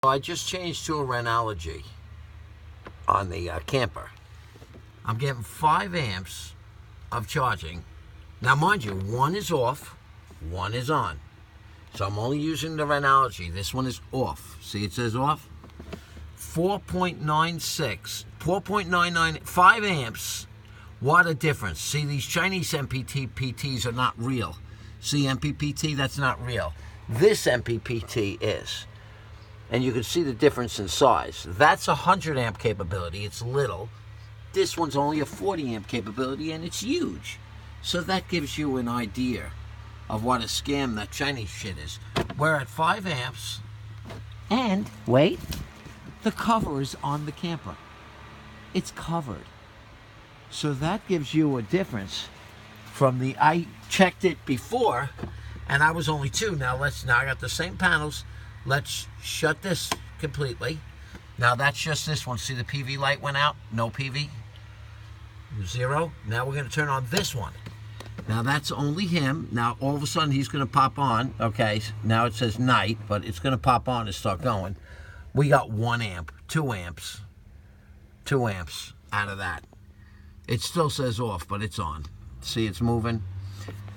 I just changed to a Renolgy on the camper. I'm getting 5 amps of charging. Now mind you, one is off, one is on. So I'm only using the Renolgy. This one is off. See, it says off. 4.96, 4.99, 5 amps. What a difference. See, these Chinese MPPTs are not real. See, MPPT, that's not real. This MPPT is. And you can see the difference in size. That's a 100 amp capability. It's little. This one's only a 40 amp capability, and it's huge. So that gives you an idea of what a scam that Chinese shit is. We're at 5 amps, and wait, the cover is on the camper. It's covered. So that gives you a difference from the, I checked it before, and I was only 2. Now I got the same panels. Let's shut this completely. Now that's just this one. See, the PV light went out? No PV. 0. Now we're going to turn on this one. Now that's only him. Now all of a sudden he's going to pop on. Okay, now it says night, but it's going to pop on and start going. We got 1 amp, 2 amps, 2 amps out of that. It still says off, but it's on. See, it's moving.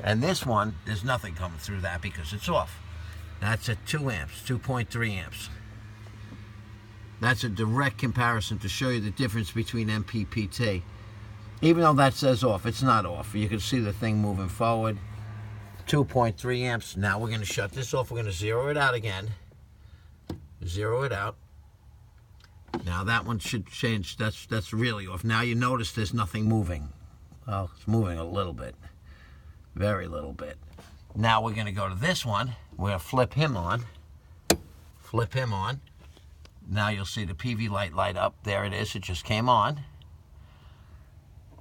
And this one, there's nothing coming through that because it's off. That's at 2 amps, 2.3 amps. That's a direct comparison to show you the difference between MPPT. Even though that says off, it's not off. You can see the thing moving forward. 2.3 amps. Now we're going to shut this off. We're going to zero it out again. Zero it out. Now that one should change. That's really off. Now you notice there's nothing moving. Well, it's moving a little bit. Very little bit. Now we're going to go to this one. We're going to flip him on. Flip him on. Now you'll see the PV light up. There it is. It just came on.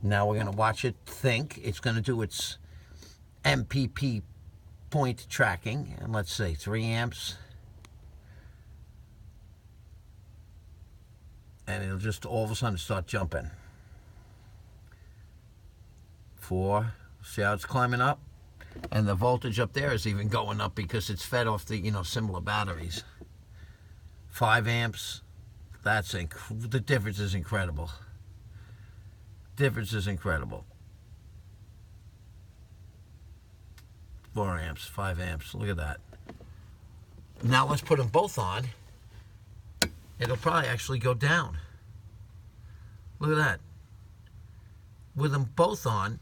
Now we're going to watch it think. It's going to do its MPP point tracking. And let's see, 3 amps. And it'll just all of a sudden start jumping. 4. See how it's climbing up? And the voltage up there is even going up because it's fed off the, similar batteries. 5 amps. The difference is incredible. Difference is incredible. 4 amps, 5 amps. Look at that. Now let's put them both on. It'll probably actually go down. Look at that. With them both on,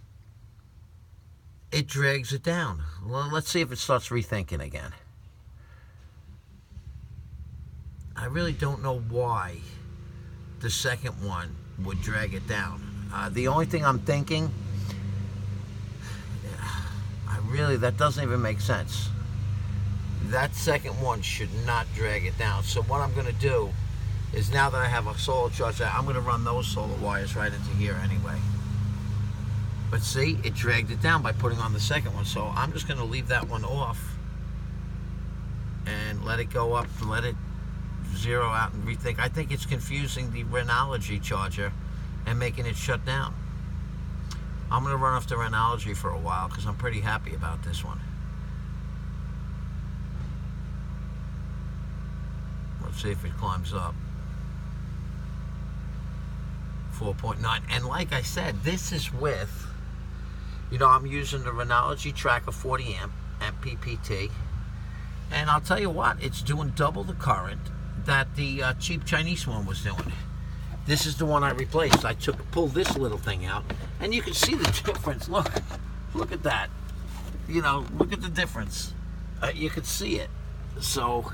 it drags it down. Well, let's see if it starts rethinking again. I really don't know why the second one would drag it down. The only thing I'm thinking, that doesn't even make sense. That second one should not drag it down. So what I'm going to do is, now that I have a solar charger, I'm going to run those solar wires right into here anyway. But see, it dragged it down by putting on the second one. So I'm just going to leave that one off and let it go up, let it zero out and rethink. I think it's confusing the Renolgy charger and making it shut down. I'm going to run off the Renolgy for a while because I'm pretty happy about this one. Let's see if it climbs up. 4.9. And like I said, this is with, I'm using the Renolgy Tracker 40 amp MPPT. And I'll tell you what, it's doing double the current that the cheap Chinese one was doing. This is the one I replaced. I pulled this little thing out, and you can see the difference. Look at that. Look at the difference. You can see it. So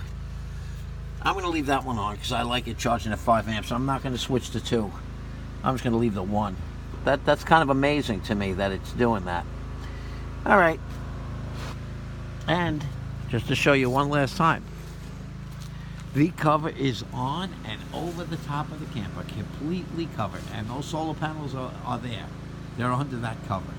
I'm going to leave that one on because I like it charging at 5 amps. I'm not going to switch to 2. I'm just going to leave the 1. That's kind of amazing to me that it's doing that. All right. And just to show you one last time, the cover is on and over the top of the camper, completely covered. And those solar panels are there. They're under that cover.